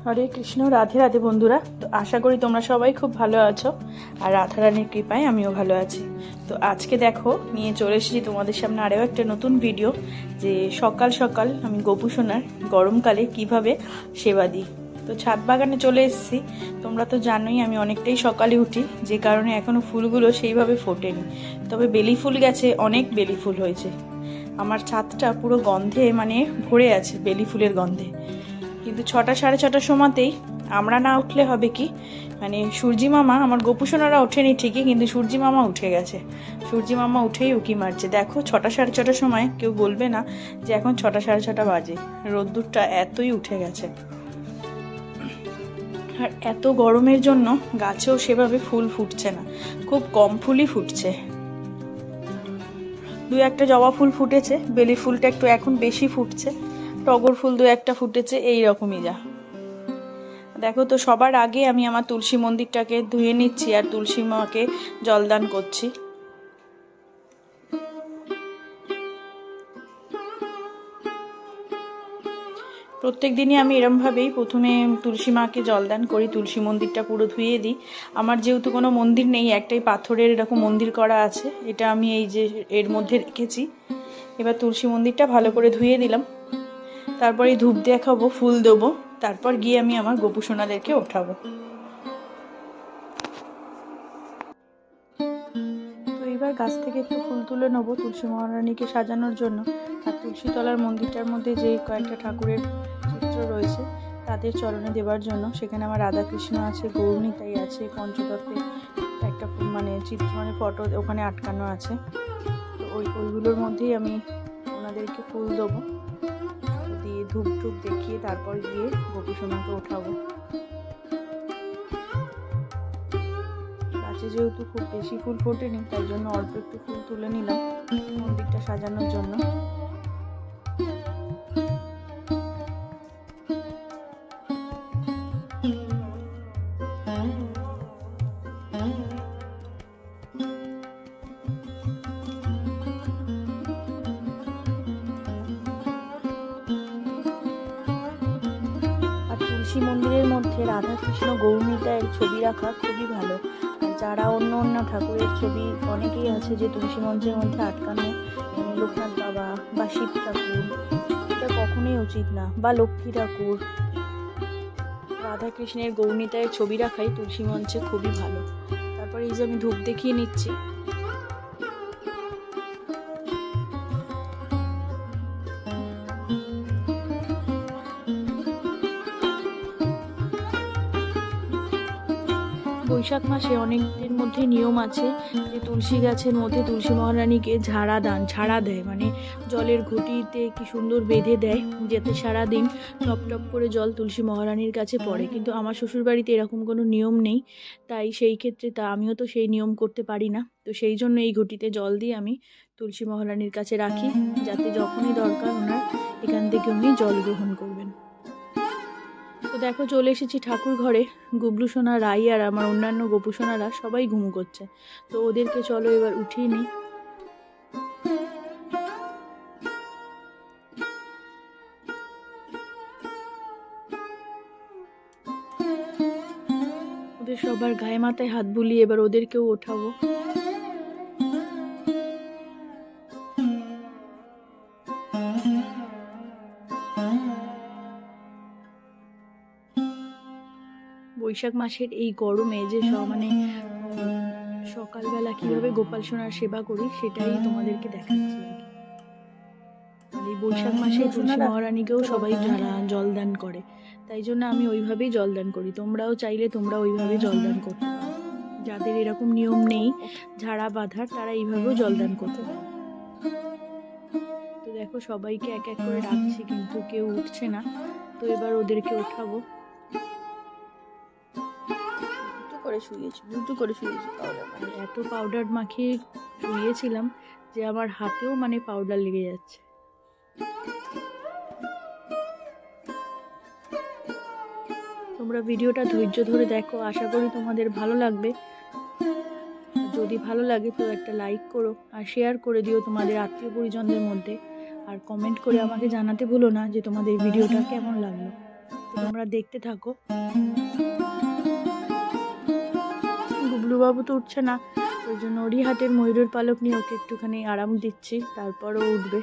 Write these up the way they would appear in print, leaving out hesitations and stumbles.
হরে কৃষ্ণ, রাধে রাধে বন্ধুরা। তো আশা করি তোমরা সবাই খুব ভালো আছো, আর রাধারানীর কৃপায় আমিও ভালো আছি। তো আজকে দেখো নিয়ে চলে এসেছি তোমাদের সামনে আরও একটা নতুন ভিডিও, যে সকাল সকাল আমি গোপু সোনার গরমকালে কিভাবে সেবা দিই। তো ছাদ বাগানে চলে এসেছি। তোমরা তো জানোই আমি অনেকটাই সকালে উঠি, যে কারণে এখনও ফুলগুলো সেইভাবে ফোটেনি, তবে বেলি ফুল গেছে, অনেক বেলি ফুল হয়েছে। আমার ছাদটা পুরো গন্ধে মানে ভরে আছে, বেলি ফুলের গন্ধে। কিন্তু 6টা সাড়ে 6টার সময়তেই আমরা না উঠলে হবে কি, মানে সূর্যি মামা, আমার গোপুসোনারা ওঠেনি ঠিকই, কিন্তু সূর্যি মামা উঠে গেছে। সূর্যি মামা উঠেই উকি মারছে। দেখো 6টা সাড়ে 6টার সময় কেউ বলবে না যে এখন 6টা সাড়ে 6টা বাজে, রোদ্দুরটা এতই উঠে গেছে। আর এত গরমের জন্য গাছেও সেভাবে ফুল ফুটছে না, খুব কম ফুলই ফুটছে। দু একটা জবা ফুল ফুটেছে, বেলি ফুলটা একটু এখন বেশি ফুটছে, টগর ফুল দু একটা ফুটেছে, এই রকমই যা। দেখো তো, সবার আগে আমি আমার তুলসী মন্দিরটাকে ধুয়ে নিচ্ছি আর তুলসী মাকে জলদান করছি। প্রত্যেক দিনই আমি এরমভাবেই প্রথমে তুলসী মাকে জলদান করি, তুলসী মন্দিরটা পুরো ধুয়ে দিই। আমার যেহেতু কোনো মন্দির নেই, একটাই পাথরের এরকম মন্দির করা আছে, এটা আমি এই যে এর মধ্যে রেখেছি। এবার তুলসী মন্দিরটা ভালো করে ধুয়ে দিলাম, তারপরে ধূপ দেখাবো, ফুল দেবো, তারপর গিয়ে আমি আমার গোপু সোনাদেরকে ওঠাবো। তো এবার গাছ থেকে একটু ফুল তুলে নেবো তুলসী মহারানীকে সাজানোর জন্য। আর তুলসী তলার মন্দিরটার মধ্যে যেই কয়েকটা ঠাকুরের চিত্র রয়েছে তাদের চরণে দেওয়ার জন্য, সেখানে আমার রাধাকৃষ্ণ আছে, গৌরনীতাই আছে, পঞ্চতত্ত্বের একটা মানে চিত্র মানে ফটো ওখানে আটকানো আছে। তো ওইগুলোর মধ্যেই আমি ওনাদেরকে ফুল দেবো, দিয়ে ধূপ টুপ দেখিয়ে তারপর গিয়ে গোপু সোনাকে ওঠাবো। গাছে যেহেতু খুব বেশি ফুল ফোটেনি, তাই জন্য অল্প একটু ফুল তুলে নিলাম মন্দিরটা সাজানোর জন্য। তুলসী মন্দিরের মধ্যে রাধাকৃষ্ণ গৌরনীতায়ের ছবি রাখা খুবই ভালো। যারা অন্য অন্য ঠাকুরের ছবি, অনেকেই আছে যে তুলসী মঞ্চের মধ্যে আটকানো, লোকনাথ বাবা বা শিব ঠাকুর, এটা কখনোই উচিত না, বা লক্ষ্মী ঠাকুর। রাধাকৃষ্ণের গৌরনীতায়ের ছবি রাখাই তুলসী মঞ্চে খুবই ভালো। তারপরে এই যে আমি ধূপ দেখিয়ে নিচ্ছি। বৈশাখ মাসে অনেকদের মধ্যে নিয়ম আছে যে তুলসী গাছের মধ্যে তুলসী মহারানীকে ঝাড়া দেয়, মানে জলের ঘটিতে কি সুন্দর বেঁধে দেয়, যাতে সারাদিন টপ টপ করে জল তুলসী মহারানীর কাছে পড়ে। কিন্তু আমার শ্বশুরবাড়িতে এরকম কোনো নিয়ম নেই, তাই সেই ক্ষেত্রে আমিও তো সেই নিয়ম করতে পারি না। তো সেই জন্য এই ঘটিতে জল দিয়ে আমি তুলসী মহারানীর কাছে রাখি, যাতে যখনই দরকার ওনার এখান থেকে উনি জল গ্রহণ করবেন। তো দেখো চলে এসেছি ঠাকুর ঘরে। গুবলু সোনা, রাই আর আমার অন্যান্য গোপু সোনারা সবাই ঘুমু করছে। তো ওদেরকে চলো এবার উঠিয়ে নিই। ওদের সবার গায়ে মাথায় হাত বুলিয়ে এবার ওদেরকেও ওঠাবো। বৈশাখ মাসের এই গরমে যে মানে সকালবেলা কিভাবে গোপাল সোনার সেবা করি সেটাই তোমাদেরকে দেখাচ্ছি আর কি। এই বৈশাখ মাসে তুলসী মহারানীকেও সবাই জলদান করে, তাই জন্য আমি ওইভাবেই জলদান করি। তোমরাও চাইলে তোমরা ওইভাবে জলদান করতে পারো। যাদের এরকম নিয়ম নেই ঝাড়া বাঁধার, তারা এইভাবেও জলদান করতে পারে। তো দেখো সবাইকে এক এক করে ডাকছি, কিন্তু কেউ উঠছে না। তো এবার ওদেরকে ওঠাবো। দুটো করে শুয়েছি পাউডার, মানে এত পাউডার মাখিয়ে শুয়েছিলাম যে আমার হাতেও মানে পাউডার লেগে যাচ্ছে। তোমরা ভিডিওটা ধৈর্য ধরে দেখো, আশা করি তোমাদের ভালো লাগবে। যদি ভালো লাগে তো একটা লাইক করো আর শেয়ার করে দিও তোমাদের আত্মীয় পরিজনদের মধ্যে। আর কমেন্ট করে আমাকে জানাতে ভুলো না যে তোমাদের ভিডিওটা কেমন লাগলো। তো তোমরা দেখতে থাকো। গুবলুবাবু তো উঠছে না, ওই জন্য ওরই হাতের ময়ূরের পালক নিয়ে ওকে একটুখানি আরাম দিচ্ছি, তারপরও উঠবে।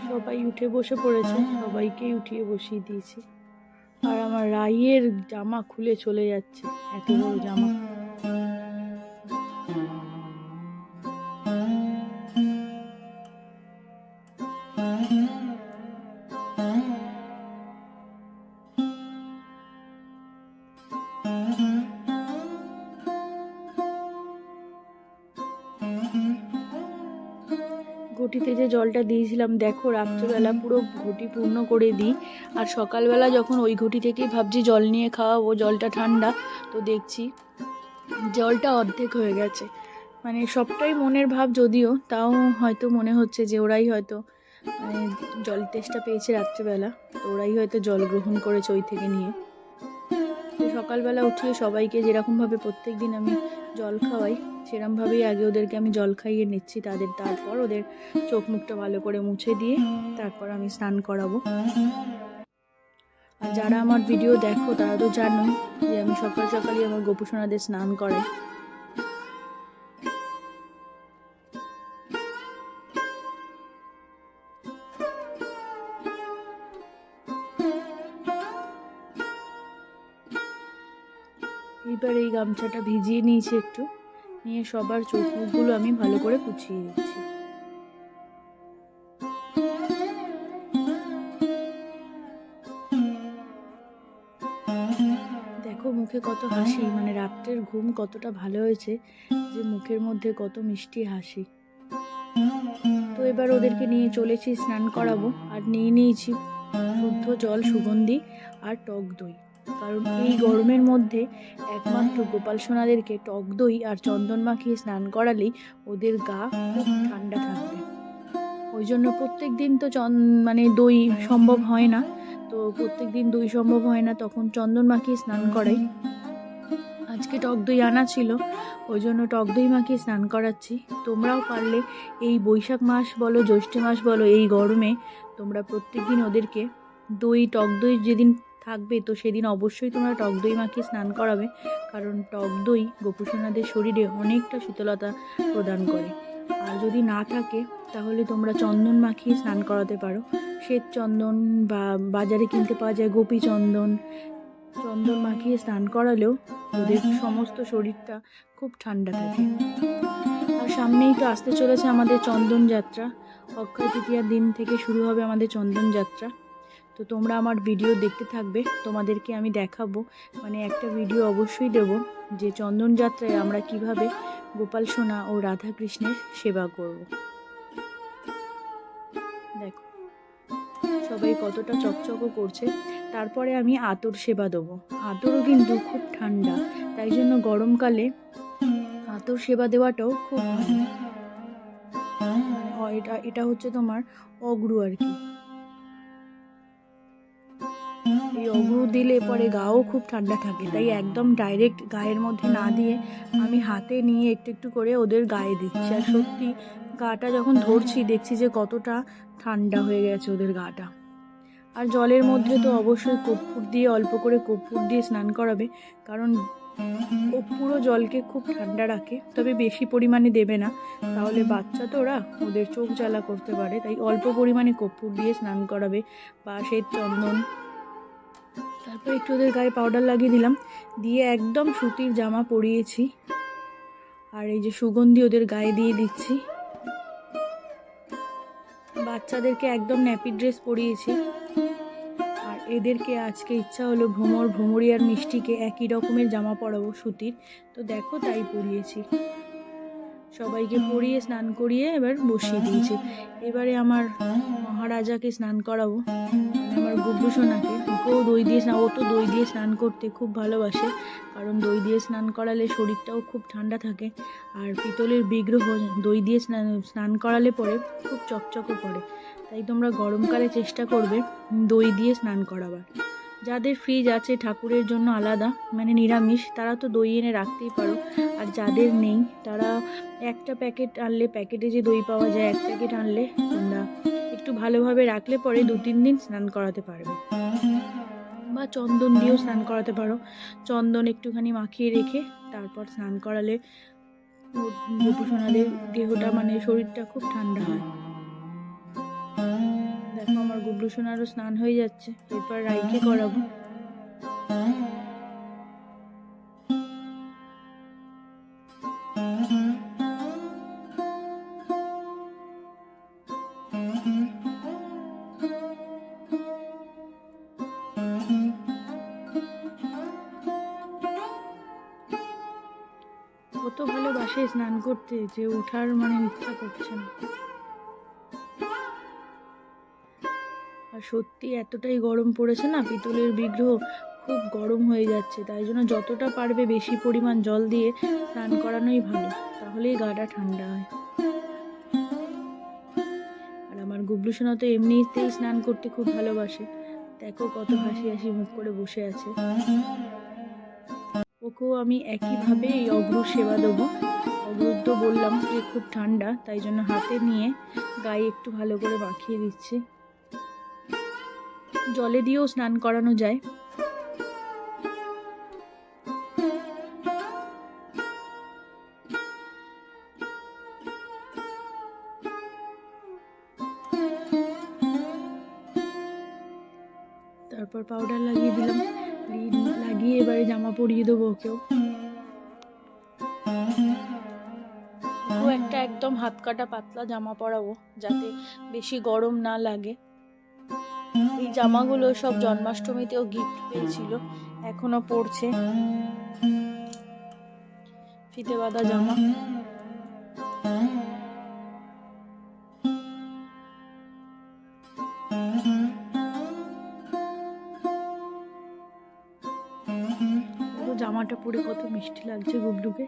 সবাই উঠে বসে পড়েছে, সবাইকেই উঠিয়ে বসিয়ে দিয়েছি। আর আমার রাইয়ের জামা খুলে চলে যাচ্ছে, এত বড় জামা। ঘটিতে যে জলটা দিয়েছিলাম, দেখো রাত্রেবেলা পুরো ঘটি পূর্ণ করে দিই, আর সকালবেলা যখন ওই ঘটি থেকেই ভাবছি জল নিয়ে খাওয়াবো, জলটা ঠান্ডা, তো দেখছি জলটা অর্ধেক হয়ে গেছে। মানে সবটাই মনের ভাব যদিও, তাও হয়তো মনে হচ্ছে যে ওরাই হয়তো মানে জল তেষ্টা পেয়েছে রাত্রেবেলা, তো ওরাই হয়তো জল গ্রহণ করেছে ওই থেকে নিয়ে। তো সকালবেলা উঠিয়ে সবাইকে যেরকমভাবে প্রত্যেক দিন আমি জল খাওয়াই, সেরকমভাবেই আগে ওদেরকে আমি জল খাইয়ে নিচ্ছি তারপর ওদের চোখ মুখটা ভালো করে মুছে দিয়ে তারপর আমি স্নান করাবো। আর যারা আমার ভিডিও দেখো তারা তো জানোই যে আমি সকাল সকালই আমার গোপুসোনাদের স্নান করাই। এইবার এই গামছাটা ভিজিয়ে নিয়েছি একটু, নিয়ে সবার চোখ মুখগুলো আমি ভালো করে পুছিয়ে দিচ্ছি। দেখো মুখে কত হাসি, মানে রাত্রের ঘুম কতটা ভালো হয়েছে যে মুখের মধ্যে কত মিষ্টি হাসি। তো এবার ওদেরকে নিয়ে চলেছি স্নান করাবো, আর নিয়ে নিয়েছি শুদ্ধ জল, সুগন্ধি আর টক দই। কারণ এই গরমের মধ্যে একমাত্র গোপাল সোনাদেরকে টক দই আর চন্দন মাখিয়ে স্নান করালেই ওদের গা খুব ঠান্ডা থাকবে। ওই জন্য প্রত্যেক দিন তো মানে দই সম্ভব হয় না, তো প্রত্যেক দিন দই সম্ভব হয় না, তখন চন্দন মাখিয়ে স্নান করাই। আজকে টক দই আনা ছিল, ওই জন্য টক দই মাখিয়ে স্নান করাচ্ছি। তোমরাও পারলে এই বৈশাখ মাস বলো, জ্যৈষ্ঠ মাস বলো, এই গরমে তোমরা প্রত্যেক দিন ওদেরকে টক দই যেদিন থাকবে তো সেদিন অবশ্যই তোমরা টক দই মাখিয়ে স্নান করাবে, কারণ টক দই গোপুসোনাদের শরীরে অনেকটা শীতলতা প্রদান করে। আর যদি না থাকে তাহলে তোমরা চন্দন মাখিয়ে স্নান করাতে পারো, শ্বেত চন্দন বা বাজারে কিনতে পাওয়া যায় গোপী চন্দন, চন্দন মাখিয়ে স্নান করালেও ওদের সমস্ত শরীরটা খুব ঠান্ডা থাকে। আর সামনেই তো আসতে চলেছে আমাদের চন্দন যাত্রা, অক্ষয় তৃতীয়ার দিন থেকে শুরু হবে আমাদের চন্দন যাত্রা। তো তোমরা আমার ভিডিও দেখতে থাকবে, তোমাদেরকে আমি দেখাবো, মানে একটা ভিডিও অবশ্যই দেব যে চন্দন যাত্রায় আমরা কিভাবে গোপাল সোনা ও রাধা কৃষ্ণের সেবা করব। দেখো সবাই কতটা চকচকও করছে। তারপরে আমি আতর সেবা দেবো, আতরও কিন্তু খুব ঠান্ডা, তাই জন্য গরমকালে আতর সেবা দেওয়াটাও খুব ভালো। এটা হচ্ছে তোমার অগ্রু আর কি, এই অগ্রু দিলে পরে গাও খুব ঠান্ডা থাকে, তাই একদম ডাইরেক্ট গায়ের মধ্যে না দিয়ে আমি হাতে নিয়ে একটু একটু করে ওদের গায়ে দিচ্ছি। আর সত্যি গাটা যখন ধরছি দেখছি যে কতটা ঠান্ডা হয়ে গেছে ওদের গাটা। আর জলের মধ্যে তো অবশ্যই কর্পূর দিয়ে, অল্প করে কর্পূর দিয়ে স্নান করাবে, কারণ কর্পূরও জলকে খুব ঠান্ডা রাখে, তবে বেশি পরিমাণে দেবে না, তাহলে বাচ্চা তো ওদের চোখ জ্বালা করতে পারে, তাই অল্প পরিমাণে কর্পূর দিয়ে স্নান করাবে বা শ্বেত চন্দন। তারপর একটু ওদের গায়ে পাউডার লাগিয়ে দিলাম, দিয়ে একদম সুতির জামা পরিয়েছি, আর এই যে সুগন্ধি ওদের গায়ে দিয়ে দিচ্ছি। বাচ্চাদেরকে একদম ন্যাপি ড্রেস পরিয়েছি, আর এদেরকে আজকে ইচ্ছা হলো ভ্রমরি আর মিষ্টিকে একই রকমের জামা পরাবো সুতির, তো দেখো তাই পরিয়েছি। সবাইকে পরিয়ে স্নান করিয়ে এবার বসিয়ে দিয়েছি। এবারে আমার মহারাজাকে স্নান করাবো, আমার গুব্বু সোনাকে। ওকেও দই দিয়ে স্নান, ও তো দই দিয়ে স্নান করতে খুব ভালোবাসে, কারণ দই দিয়ে স্নান করালে শরীরটাও খুব ঠান্ডা থাকে। আর পিতলের বিগ্রহ দই দিয়ে স্নান করালে পরে খুব চকচকও পড়ে। তাই তোমরা গরমকালে চেষ্টা করবে দই দিয়ে স্নান করাবার। যাদের ফ্রিজ আছে ঠাকুরের জন্য আলাদা, মানে নিরামিষ, তারা তো দই এনে রাখতেই পারো। আর যাদের নেই তারা একটা প্যাকেট আনলে, প্যাকেটে যে দই পাওয়া যায়, এক প্যাকেট আনলে তোমরা একটু ভালোভাবে রাখলে পরে 2-3 দিন স্নান করাতে পারবে। বা চন্দন দিয়েও স্নান করাতে পারো। চন্দন একটুখানি মাখিয়ে রেখে তারপর স্নান করালে গোপু সোনাদের দেহটা, মানে শরীরটা খুব ঠান্ডা হয়। দেখো আমার গুবলু সোনারও স্নান হয়ে যাচ্ছে, এরপর রাইকে করাবো। কত ভালোবাসে স্নান করতে যে ওঠার মানে ইচ্ছা করছে না। আর সত্যি এতটাই গরম পড়েছে না, পিতলের বিগ্রহ খুব গরম হয়ে যাচ্ছে। তাই জন্য যতটা পারবে বেশি পরিমাণ জল দিয়ে স্নান করানোই ভালো, তাহলেই গাটা ঠান্ডা হয়। আর আমার গুবলু সোনা তো এমনিতেই স্নান করতে খুব ভালোবাসে। দেখো কত হাসি হাসি মুখ করে বসে আছে। ওকেও আমি একইভাবে এই অঘ্রুর সেবা দেবো। অঘ্রুর তো বললাম যে খুব ঠান্ডা, তাই জন্য হাতে নিয়ে গায়ে একটু ভালো করে মাখিয়ে দিচ্ছি। জলে দিয়েও স্নান করানো যায়। তারপর পাউডার লাগিয়ে দিলাম, লাগিয়ে এবারে জামা পরিয়ে দেবো ওকেও। ও একটা একদম হাত কাটা পাতলা জামা পরাবো, যাতে বেশি গরম না লাগে। এই জামাগুলো সব জন্মাষ্টমীতেও গিফট পেয়েছিল, এখনো পরছে। ফিতে বাঁধা জামা। জামাটা পরে কত মিষ্টি লাগছে গুবলুকে।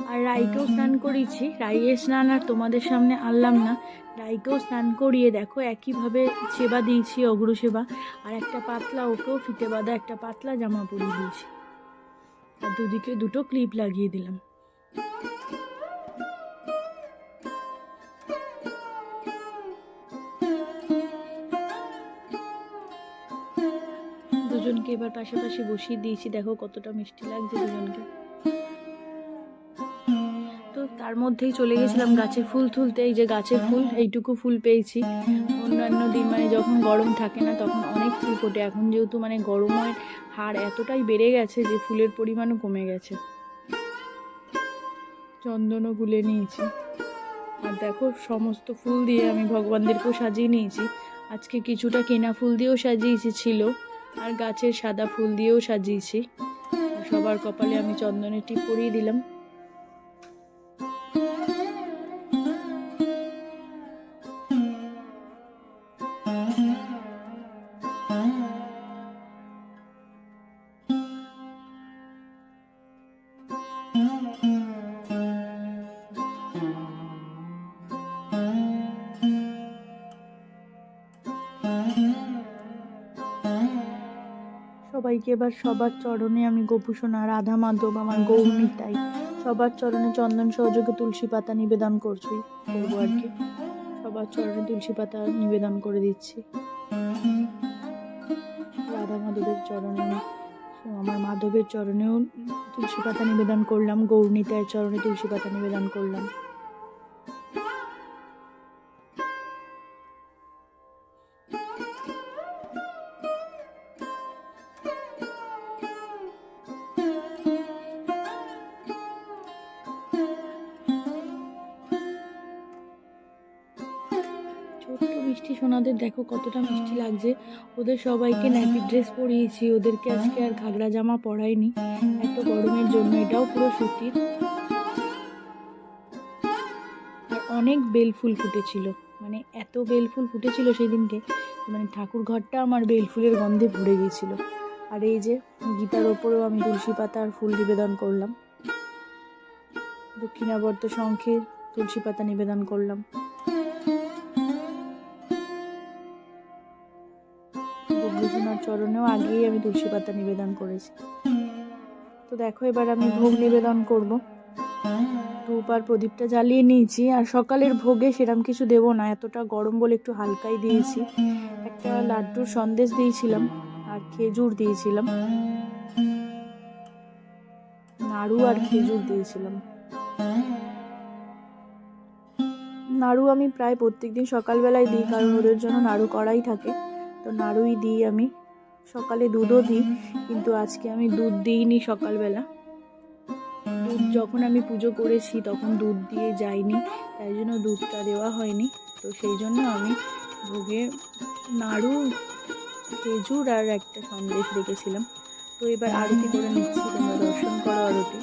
আর রাইকেও স্নান করিয়েছি। রাইয়ের স্নান আর তোমাদের সামনে আনলাম না, রাইকেও স্নান করিয়ে দেখো একইভাবে সেবা দিয়েছি, অঘ্র সেবা। আর একটা পাতলা, ওকেও ফিতে বাঁধা একটা পাতলা জামা পরিয়ে দিয়েছি। আর দুদিকে দুটো ক্লিপ লাগিয়ে দিলাম। দুজনকে এবার পাশাপাশি বসিয়ে দিয়েছি, দেখো কতটা মিষ্টি লাগছে দুজনকে। তো তার মধ্যেই চলে গেছিলাম গাছের ফুল তুলতে। এই যে গাছের ফুল, এইটুকু ফুল পেয়েছি। অন্যান্য দিন মানে যখন গরম থাকে না তখন অনেক ফুল ফোটে, এখন যেহেতু মানে গরমের হার এতটাই বেড়ে গেছে যে ফুলের পরিমাণও কমে গেছে। চন্দনও গুলে নিয়েছি। আর দেখো সমস্ত ফুল দিয়ে আমি ভগবানদেরকেও সাজিয়ে নিয়েছি। আজকে কিছুটা কেনা ফুল দিয়েও সাজিয়েছি ছিল, আর গাছের সাদা ফুল দিয়েও সাজিয়েছি। সবার কপালে আমি চন্দনের টিপ পরিয়ে দিলাম। সবাইকে এবার সবার চরণে আমি গোপু সোনা, রাধা মাধব, আমার গৌরনিতাই, সবার চরণে চন্দন সহযোগে তুলসী পাতা নিবেদন করবো আর কি। সবার চরণে তুলসী পাতা নিবেদন করে দিচ্ছি। রাধা মাধবের চরণে, আমার মাধবের চরণেও তুলসী পাতা নিবেদন করলাম, গৌরনিতায়ের চরণে তুলসী পাতা নিবেদন করলাম। ছোট্ট মিষ্টি সোনাদের দেখো কতটা মিষ্টি লাগছে। ওদের সবাইকে ন্যাপি ড্রেস পরিয়েছি, ওদেরকে আজকে আর ঘাগরা জামা পরাইনি এত গরমের জন্য। এটাও পুরো সুতির। অনেক বেলফুল ফুটেছিল, মানে এত বেলফুল ফুটেছিল সেই দিনকে, মানে ঠাকুর ঘরটা আমার বেলফুলের গন্ধে ভরে গিয়েছিল। আর এই যে গীতার ওপরেও আমি তুলসী পাতা আর ফুল নিবেদন করলাম, দক্ষিণাবর্ত শঙ্খে তুলসী পাতা নিবেদন করলাম, গুরুজনার চরণেও আগেই আমি তুলসী পাতা নিবেদন করেছি। তো দেখো এবার আমি ভোগ নিবেদন করব। ধূপ আর প্রদীপটা জ্বালিয়ে নিয়েছি, আর সকালের ভোগে সেরকম কিছু দেবো না, এতটা গরম বলে একটু হালকাই দিয়েছি। একটা লাড্ডুর সন্দেশ দিয়েছিলাম আর খেজুর দিয়েছিলাম, নাড়ু আর খেজুর দিয়েছিলাম। নাড়ু আমি প্রায় প্রত্যেকদিন সকালবেলায় দিই, কারণ ওদের জন্য নাড়ু করাই থাকে, তো নাড়ুই দিই আমি। সকালে দুধও দিই, কিন্তু আজকে আমি দুধ দিইনি সকালবেলা। দুধ যখন আমি পুজো করেছি তখন দুধ দিয়ে যাইনি, তাই জন্য দুধটা দেওয়া হয়নি। তো সেই জন্য আমি ভোগে নাড়ু, খেজুর আর একটা সন্দেশ রেখেছিলাম। তো এবার আরতি করে নিচ্ছি, তোমরা দর্শন করো আরতি।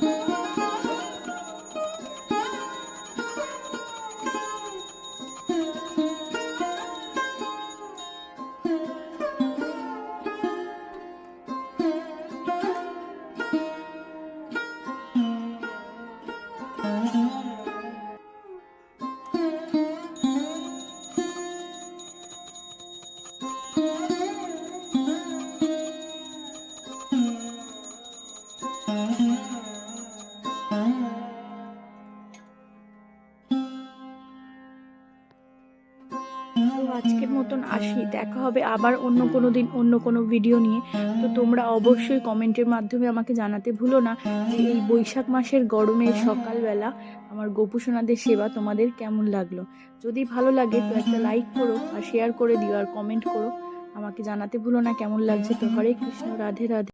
আজকের মতন আসি, দেখা হবে আবার অন্য কোনো দিন অন্য কোনো ভিডিও নিয়ে। তো তোমরা অবশ্যই কমেন্টের মাধ্যমে আমাকে জানাতে ভুলো না যে এই বৈশাখ মাসের গরমের সকালবেলা আমার গোপুসোনাদের সেবা তোমাদের কেমন লাগলো। যদি ভালো লাগে তো একটা লাইক করো আর শেয়ার করে দিও আর কমেন্ট করো, আমাকে জানাতে ভুলো না কেমন লাগছে। তো হরে কৃষ্ণ, রাধে রাধে।